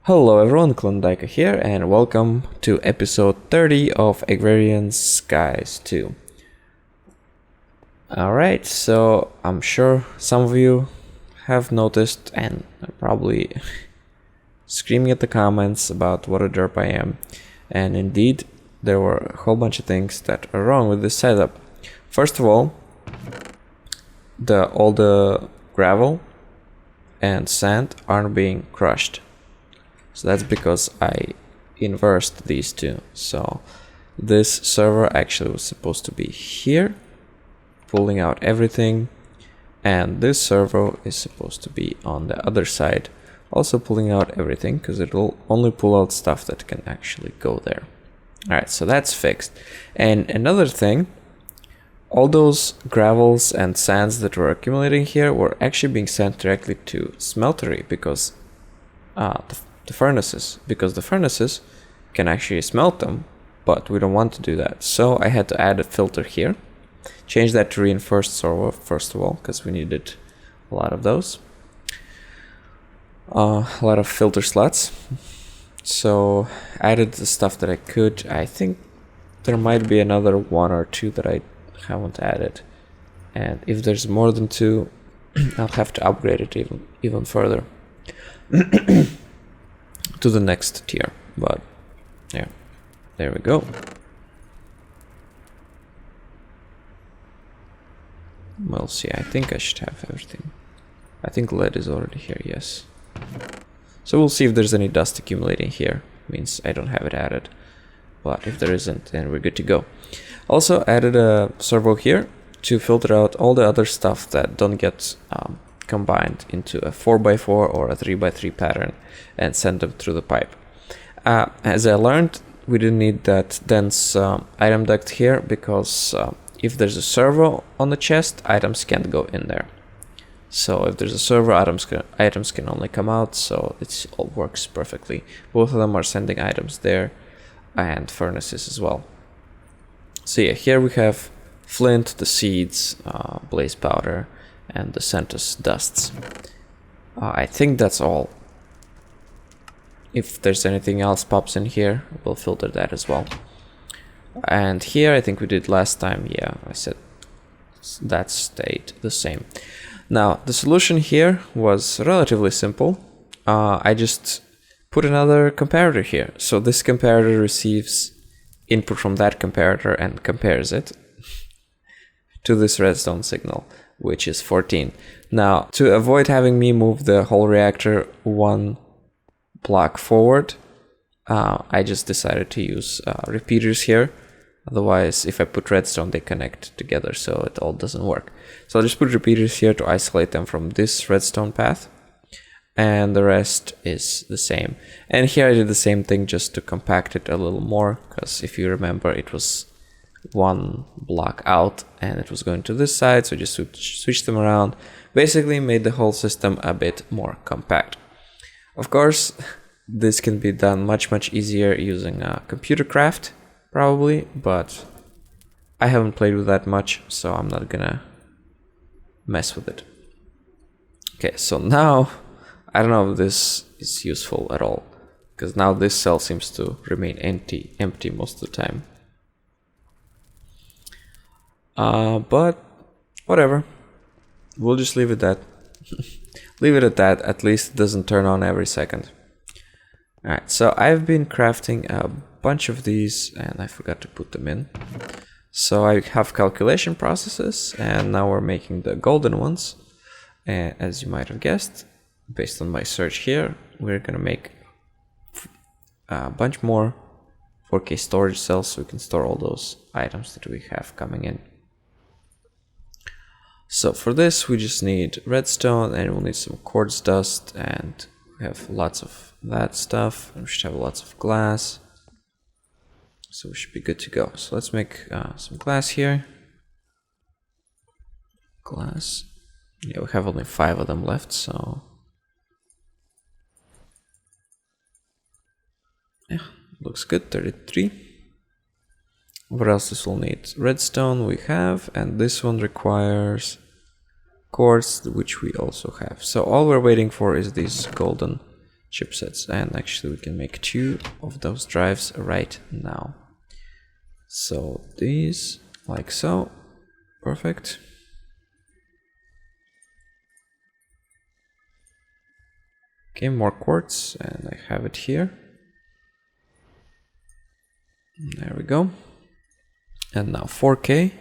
Hello everyone, Klondike here, and welcome to episode 30 of Agrarian Skies 2. Alright, so I'm sure some of you have noticed and are probably screaming at the comments about what a derp I am. And indeed, there were a whole bunch of things that are wrong with this setup. First of all, all the gravel and sand aren't being crushed. So that's because I inversed these two. So this server actually was supposed to be here, pulling out everything, and this servo is supposed to be on the other side, also pulling out everything, because it will only pull out stuff that can actually go there. Alright, so that's fixed. And another thing, all those gravels and sands that were accumulating here were actually being sent directly to smeltery because the furnaces can actually smelt them, but we don't want to do that. So I had to add a filter here, change that to reinforced servo first of all, because we needed a lot of those, a lot of filter slots. So added the stuff that I could. I think there might be another one or two that I haven't added, and if there's more than two, I'll have to upgrade it even further to the next tier. But yeah, there we go. We'll see. I think I should have everything. I think lead is already here, yes. So we'll see if there's any dust accumulating here. Means I don't have it added, but if there isn't, then we're good to go. Also added a servo here to filter out all the other stuff that don't get combined into a 4x4 or a 3x3 pattern and send them through the pipe. As I learned, we didn't need that dense item duct here because if there's a servo on the chest, items can't go in there. So if there's a servo, items can only come out, so it all works perfectly. Both of them are sending items there, and furnaces as well. So yeah, here we have flint, the seeds, blaze powder, and the Centus dusts. I think that's all. If there's anything else pops in here, we'll filter that as well. And here, I think we did last time, yeah, I said that stayed the same. Now, the solution here was relatively simple. I just put another comparator here. So this comparator receives input from that comparator and compares it to this redstone signal, which is 14. Now, to avoid having me move the whole reactor one block forward, I just decided to use repeaters here. Otherwise, if I put redstone, they connect together, so it all doesn't work. So I'll just put repeaters here to isolate them from this redstone path, and the rest is the same. And here I did the same thing just to compact it a little more, because if you remember, it was one block out and it was going to this side, so just switch them around. Basically made the whole system a bit more compact. Of course, this can be done much easier using computer craft, probably, but I haven't played with that much, so I'm not gonna mess with it. Okay, so now I don't know if this is useful at all, because now this cell seems to remain empty most of the time. But whatever, we'll just leave it at that. At least it doesn't turn on every second. Alright, so I've been crafting a bunch of these and I forgot to put them in. So I have calculation processes, and now we're making the golden ones. And as you might have guessed, based on my search here, we're gonna make a bunch more 4K storage cells so we can store all those items that we have coming in. So for this, we just need redstone, and we'll need some quartz dust, and we have lots of that stuff, and we should have lots of glass. So we should be good to go. So let's make some glass here. Glass. Yeah, we have only 5 of them left, so yeah, looks good. 33. What else this will need? Redstone we have, and this one requires quartz, which we also have. So all we're waiting for is these golden chipsets, and actually we can make 2 of those drives right now. So these like so. Perfect. Okay, more quartz, and I have it here. There we go. And now 4K.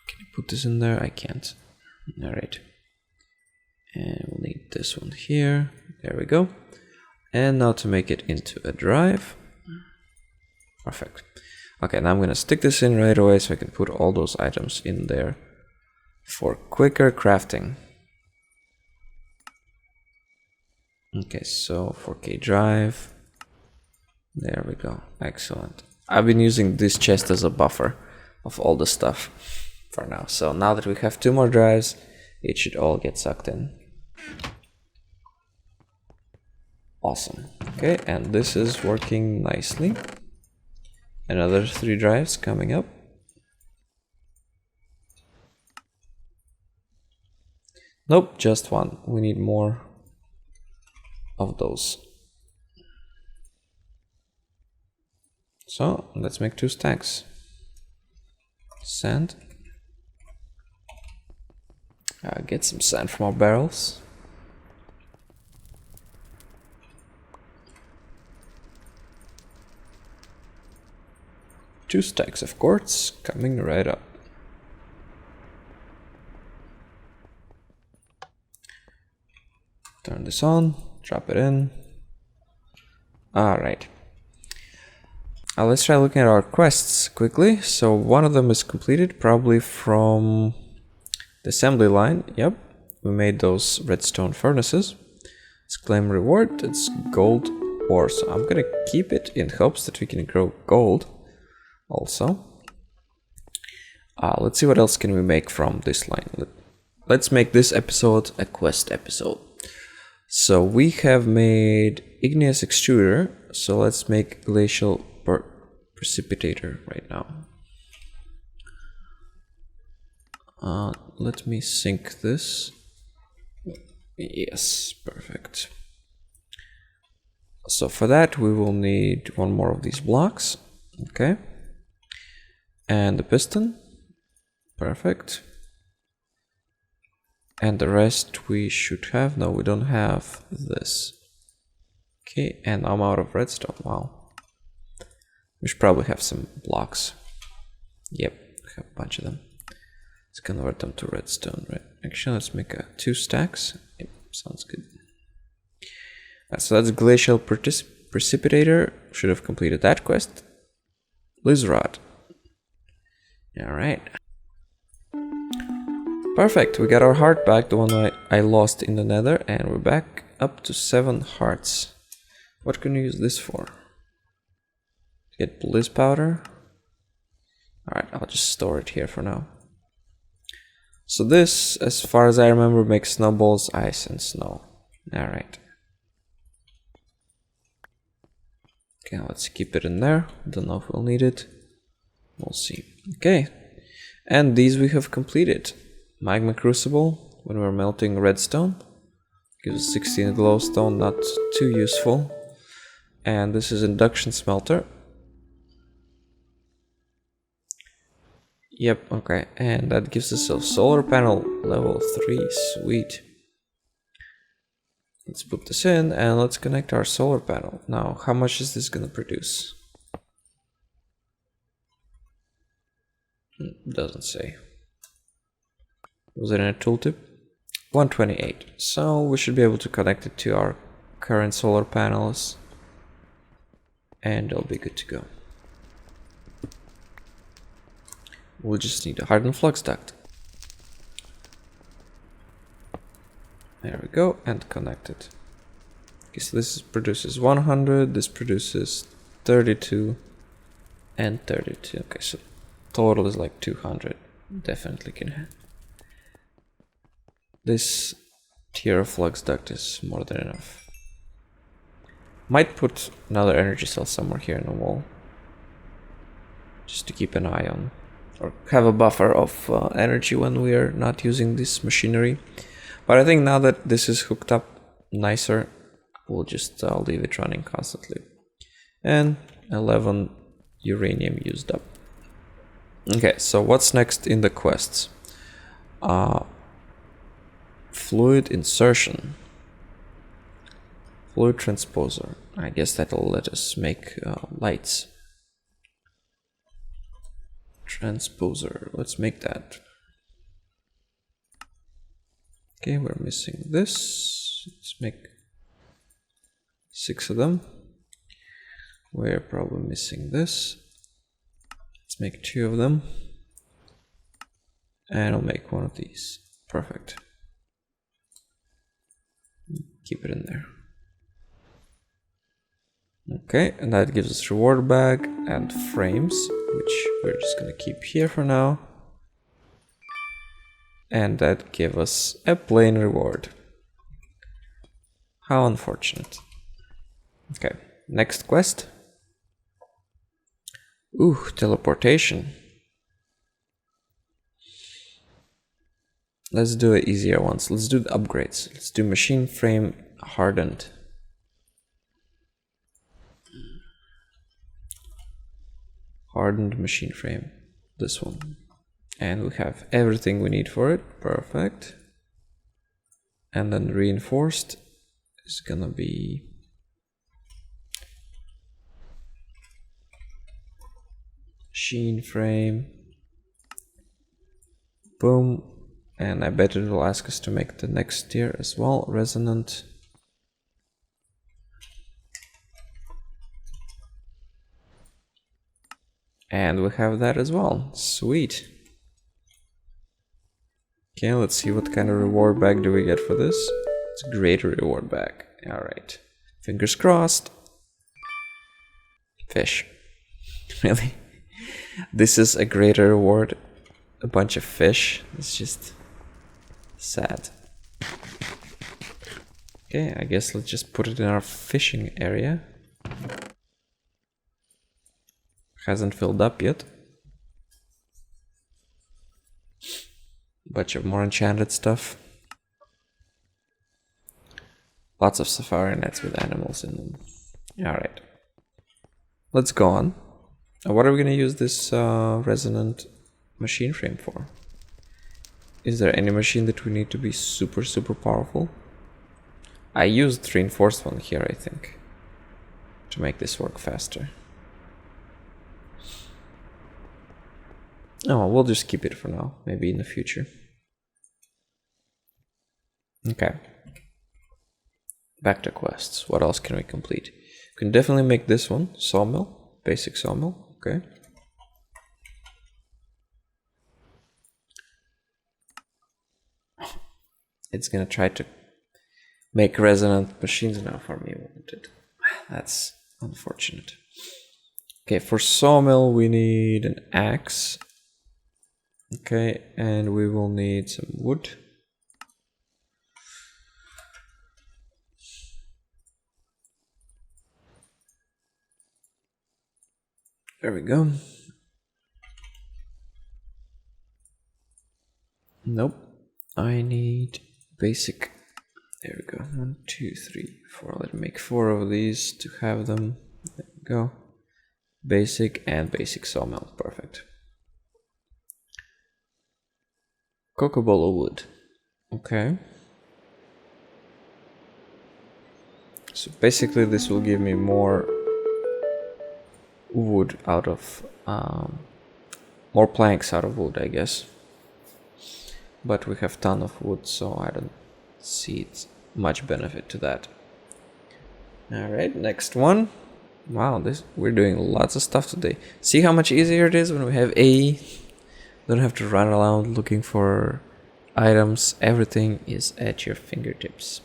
Can you put this in there? I can't. Alright. And we'll need this one here. There we go. And now to make it into a drive. Perfect. Okay, now I'm gonna stick this in right away so I can put all those items in there for quicker crafting. Okay, so 4K drive. There we go. Excellent. I've been using this chest as a buffer of all the stuff for now. So now that we have 2 more drives, it should all get sucked in. Awesome. Okay, and this is working nicely. Another 3 drives coming up. Nope, just 1. We need more of those. So let's make 2 stacks. Sand. Get some sand from our barrels. Two stacks of quartz coming right up. Turn this on, drop it in. Alright. Let's try looking at our quests quickly. So one of them is completed, probably from the assembly line. Yep, we made those redstone furnaces. Let's claim reward. It's gold ore, so I'm gonna keep it in hopes that we can grow gold also. Let's see what else can we make from this line. Let's make this episode a quest episode. So we have made igneous extruder, so let's make glacial precipitator right now. Let me sync this. Yes, perfect. So for that we will need 1 more of these blocks. Okay. And the piston. Perfect. And the rest we should have. No, we don't have this. Okay, and I'm out of redstone. Wow. We should probably have some blocks. Yep, we have a bunch of them. Let's convert them to redstone, right? Actually, let's make 2 stacks. Yep, sounds good. So that's glacial precipitator. Should have completed that quest. Lizrod. Alright. Perfect, we got our heart back, the one I lost in the nether, and we're back up to 7 hearts. What can we use this for? Get bliss powder. Alright, I'll just store it here for now. So this, as far as I remember, makes snowballs, ice, and snow. Alright. Okay, let's keep it in there. Don't know if we'll need it. We'll see. Okay. And these we have completed. Magma crucible, when we're melting redstone. Gives us 16 glowstone, not too useful. And this is induction smelter. Yep, okay, and that gives us a solar panel level 3, sweet. Let's put this in and let's connect our solar panel. Now, how much is this gonna produce? Doesn't say. Was it in a tooltip? 128. So we should be able to connect it to our current solar panels and it'll be good to go. We'll just need a hardened flux duct. There we go, and connect it. Okay, so this produces 100, this produces 32 and 32. Okay, so total is like 200. Definitely can have. This tier of flux duct is more than enough. Might put another energy cell somewhere here in the wall, just to keep an eye on, or have a buffer of energy when we are not using this machinery. But I think now that this is hooked up nicer, we'll just leave it running constantly. And 11 uranium used up. Okay, so what's next in the quests? Fluid insertion. Fluid transposer. I guess that'll let us make lights. Transposer. Let's make that. Okay, we're missing this. Let's make 6 of them. We're probably missing this. Let's make 2 of them. And I'll make 1 of these. Perfect. Keep it in there. Okay, and that gives us reward bag and frames, which we're just gonna keep here for now. And that gives us a plain reward. How unfortunate. Okay, next quest. Ooh, teleportation. Let's do the easier ones. Let's do the upgrades. Let's do machine frame hardened. Hardened machine frame. This one. And we have everything we need for it. Perfect. And then reinforced is gonna be machine frame. Boom. And I bet it will ask us to make the next tier as well. Resonant. And we have that as well. Sweet. Okay, let's see what kind of reward bag do we get for this. It's a great reward bag. Alright. Fingers crossed. Fish. Really? This is a greater reward. A bunch of fish. It's just sad. Okay, I guess let's just put it in our fishing area. Hasn't filled up yet. Bunch of more enchanted stuff. Lots of safari nets with animals in them. Alright. Let's go on. What are we going to use this resonant machine frame for? Is there any machine that we need to be super powerful? I used reinforced one here, I think, to make this work faster. Oh, we'll just keep it for now, maybe in the future. Okay. Back to quests. What else can we complete? We can definitely make this one, sawmill, basic sawmill, okay. It's gonna try to make resonant machines now for me, won't it? That's unfortunate. Okay, for sawmill we need an axe. Okay, and we will need some wood. There we go. Nope. I need basic. There we go. 1, 2, 3, 4. Let me make 4 of these to have them. There we go. Basic and basic sawmill. Perfect. Cocobolo wood. Okay. So basically this will give me more wood out of more planks out of wood, I guess. But we have ton of wood, so I don't see much benefit to that. Alright, next one. Wow, we're doing lots of stuff today. See how much easier it is when we have AE? Don't have to run around looking for items. Everything is at your fingertips.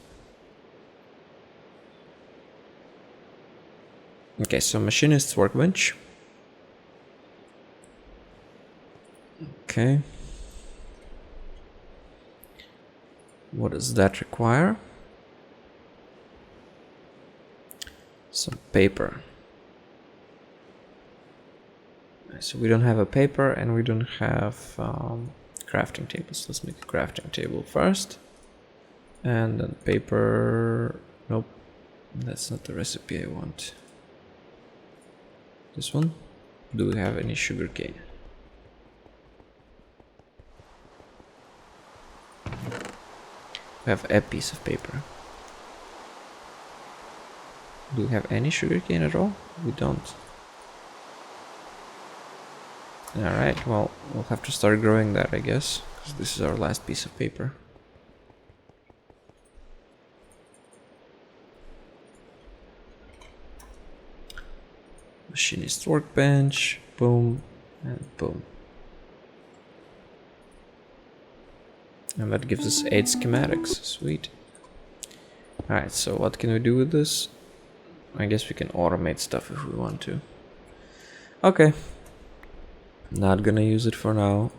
Okay, so machinist's workbench. Okay. What does that require? Some paper. So we don't have a paper and we don't have crafting tables. Let's make a crafting table first. And then paper. Nope, that's not the recipe I want. This one. Do we have any sugar cane? We have a piece of paper. Do we have any sugar cane at all? We don't. Alright, well, we'll have to start growing that, I guess, because this is our last piece of paper. Machinist workbench, boom, and boom. And that gives us 8 schematics, sweet. Alright, so what can we do with this? I guess we can automate stuff if we want to. Okay. Not gonna use it for now.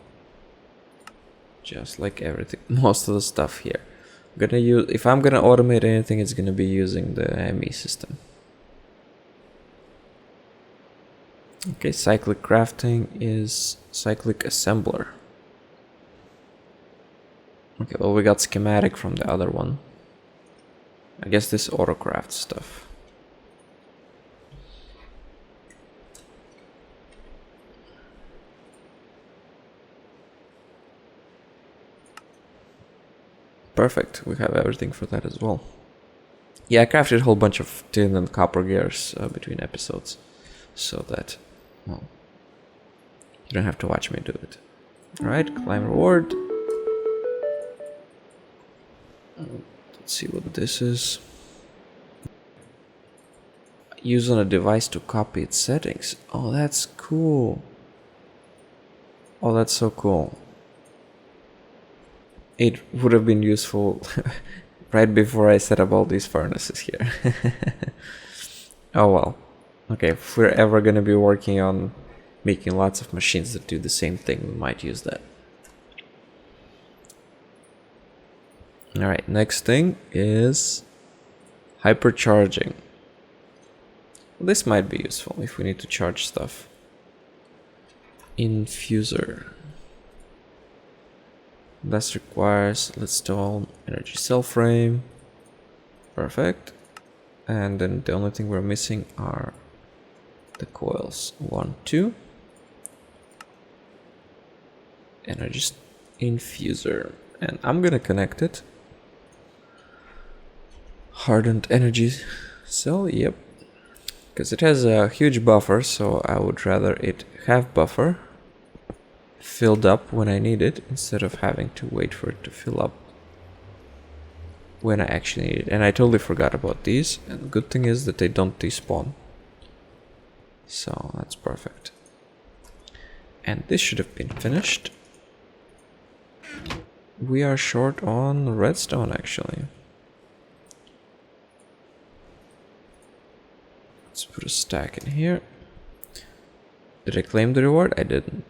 Just like everything, most of the stuff here. Gonna use, if I'm gonna automate anything, it's gonna be using the ME system. Okay, cyclic crafting is cyclic assembler. Okay, well, we got schematic from the other one. I guess this autocraft stuff. Perfect, we have everything for that as well. Yeah, I crafted a whole bunch of tin and copper gears between episodes, so that, well, you don't have to watch me do it. Alright, climb reward. Let's see what this is. Use on a device to copy its settings. Oh, that's cool. Oh, that's so cool. It would have been useful right before I set up all these furnaces here. Oh well. Okay, if we're ever gonna be working on making lots of machines that do the same thing, we might use that. Alright, next thing is hypercharging. This might be useful if we need to charge stuff. Infuser. This requires, let's install energy cell frame. Perfect. And then the only thing we're missing are the coils. 1, 2. Energy infuser. And I'm gonna connect it. Hardened energy cell, yep. Because it has a huge buffer, so I would rather it have buffer filled up when I need it, instead of having to wait for it to fill up when I actually need it. And I totally forgot about these, and the good thing is that they don't despawn. So that's perfect. And this should have been finished. We are short on redstone actually. Let's put a stack in here. Did I claim the reward? I didn't.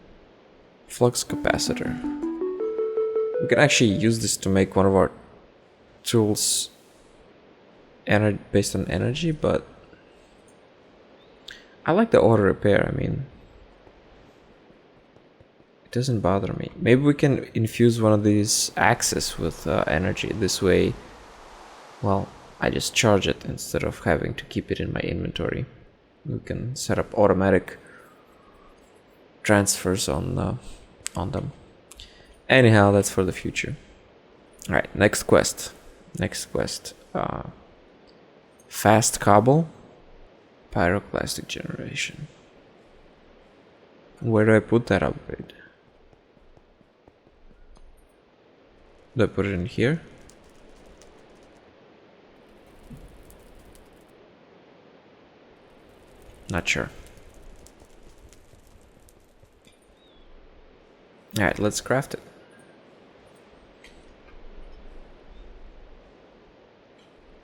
Flux capacitor. We can actually use this to make one of our tools based on energy, but I like the auto repair. I mean, it doesn't bother me. Maybe we can infuse one of these axes with energy. This way, well, I just charge it instead of having to keep it in my inventory. We can set up automatic transfers on them. Anyhow, that's for the future. Alright, next quest. Fast cobble. Pyroclastic generation. Where do I put that upgrade? Do I put it in here? Not sure. Alright, let's craft it.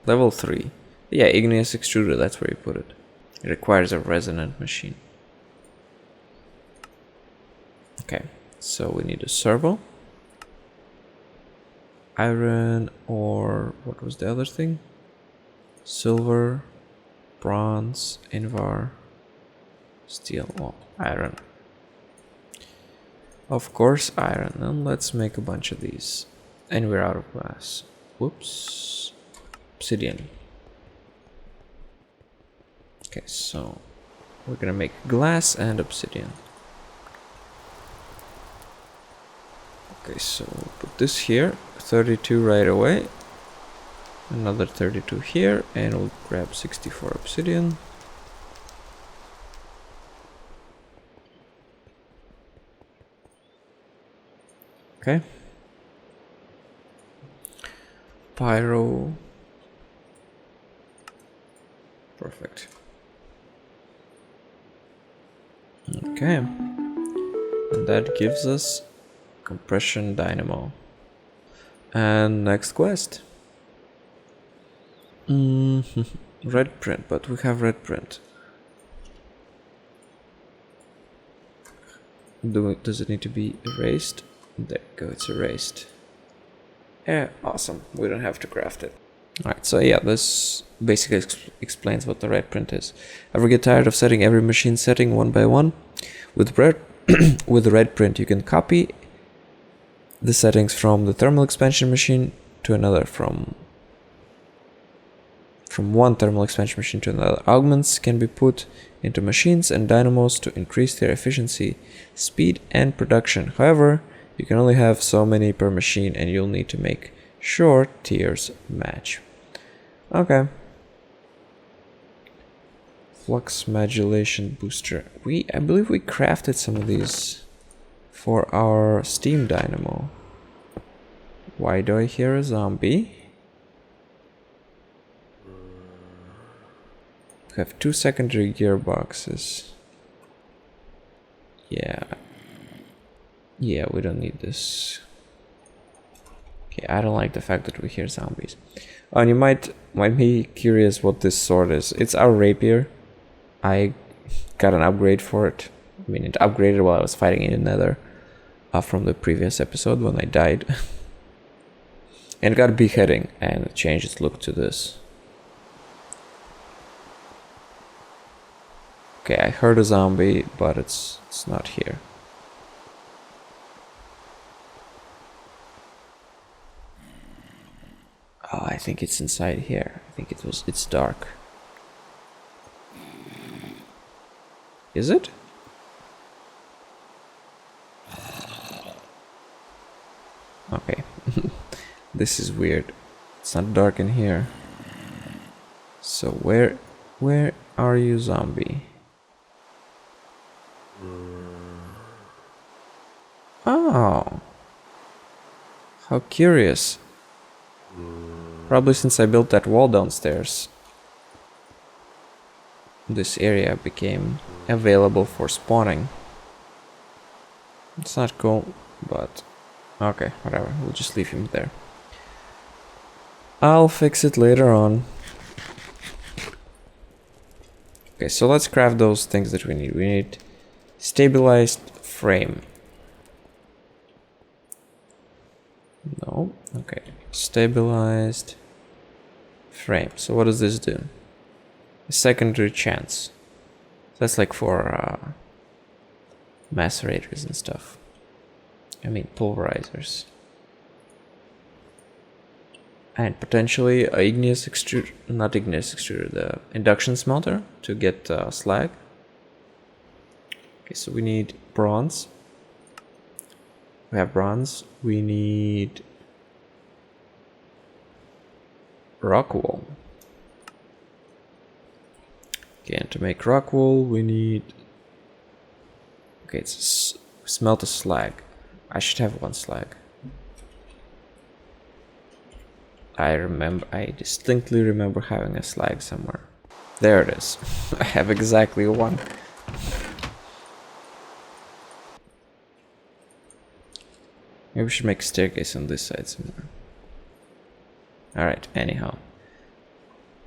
Level 3. Yeah, igneous extruder, that's where you put it. It requires a resonant machine. Okay, so we need a servo. Iron, or what was the other thing? Silver, bronze, invar, steel, oh, iron. Of course, iron. And let's make a bunch of these. And we're out of glass. whoops, obsidian. Okay, so we're gonna make glass and obsidian. Okay, so we'll put this here, 32 right away, another 32 here, and we'll grab 64 obsidian. Okay. Pyro. Perfect. Okay. And that gives us compression dynamo. And next quest. Red print, but we have red print. Does it need to be erased? There you go, it's erased. Yeah, awesome. We don't have to craft it. Alright, so yeah, this basically explains what the red print is. Ever get tired of setting every machine setting one by one? With red print, you can copy the settings from the thermal expansion machine to another, from one thermal expansion machine to another. Augments can be put into machines and dynamos to increase their efficiency, speed, and production. However, you can only have so many per machine, and you'll need to make sure tiers match. Okay. Flux modulation booster. I believe we crafted some of these for our steam dynamo. Why do I hear a zombie? We have 2 secondary gearboxes. Yeah, we don't need this. Okay, I don't like the fact that we hear zombies. Oh, and you might be curious what this sword is. It's our rapier. I got an upgrade for it. I mean, it upgraded while I was fighting in the Nether from the previous episode when I died. And it got a beheading, and it changed its look to this. Okay, I heard a zombie, but it's not here. Oh, I think it's inside here. I think it's dark. Is it? Okay. This is weird. It's not dark in here. So where are you, zombie? Oh. How curious. Probably since I built that wall downstairs, this area became available for spawning. It's not cool, but okay, whatever. We'll just leave him there. I'll fix it later on. Okay, so let's craft those things that we need. We need stabilized frame. No, okay. Stabilized frame. So what does this do? A secondary chance. That's like for macerators and stuff. I mean pulverizers. And potentially a igneous extruder, not igneous extruder, the induction smelter to get slag. Okay, so we need bronze. We have bronze. We need rock wool. Okay, and to make rock wool, we need. Okay, it's smelt a slag. I should have 1 slag. I distinctly remember having a slag somewhere. There it is. I have exactly 1. Maybe we should make a staircase on this side somewhere. Alright, anyhow.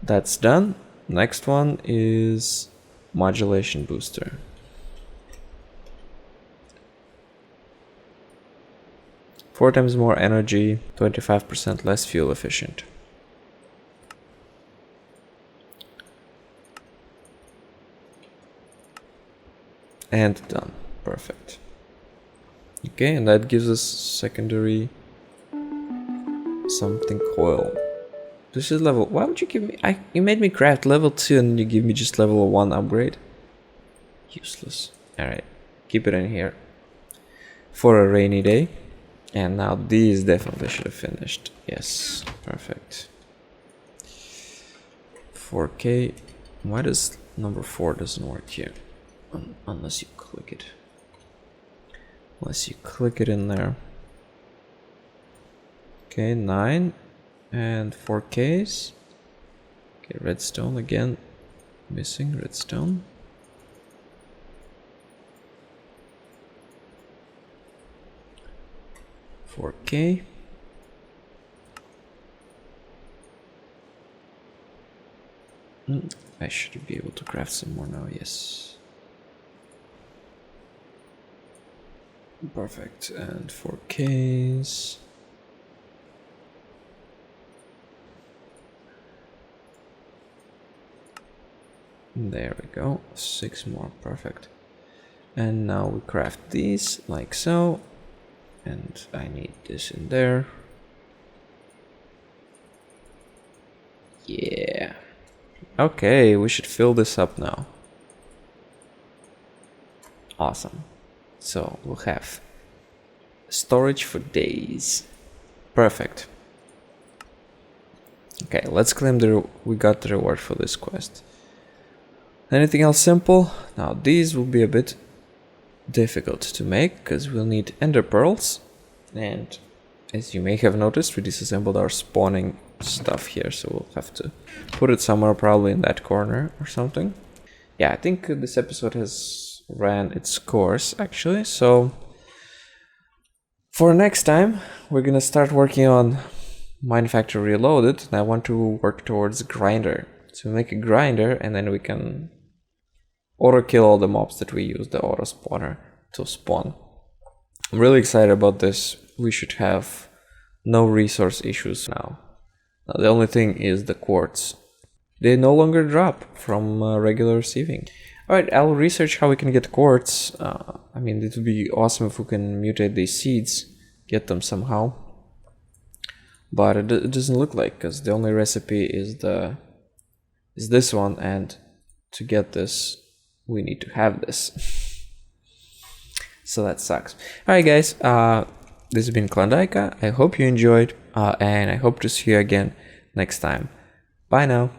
That's done. Next one is modulation booster. Four times more energy, 25% less fuel efficient. And done. Perfect. Okay, and that gives us secondary something coil. This is level. Why would you give me? You made me craft level 2 and you give me just level 1 upgrade. Useless. Alright, keep it in here for a rainy day. And now these definitely should have finished. Yes, perfect. 4K. Why does number 4 doesn't work here? Unless you click it. Unless you click it in there. Okay, 9 and 4Ks. Okay, redstone again. Missing redstone. $4K. I should be able to craft some more now, yes. Perfect, and 4Ks. There we go, 6 more, perfect. And now we craft these like so. And I need this in there. Yeah. Okay, we should fill this up now. Awesome. So we'll have storage for days. Perfect. Okay, let's claim we got the reward for this quest. Anything else simple? Now these will be a bit difficult to make because we'll need ender pearls, and as you may have noticed, we disassembled our spawning stuff here, so we'll have to put it somewhere, probably in that corner or something. Yeah, I think this episode has ran its course actually, so for next time we're gonna start working on Mine Factory Reloaded, and I want to work towards a grinder. So make a grinder and then we can auto kill all the mobs that we use the auto spawner to spawn. I'm really excited about this. We should have no resource issues now. The only thing is the quartz. They no longer drop from regular receiving. Alright, I'll research how we can get quartz. I mean, it would be awesome if we can mutate these seeds, get them somehow. But it doesn't look like, because the only recipe is this one, and to get this we need to have this. So that sucks. Alright guys, this has been Klondike. I hope you enjoyed, and I hope to see you again next time. Bye now.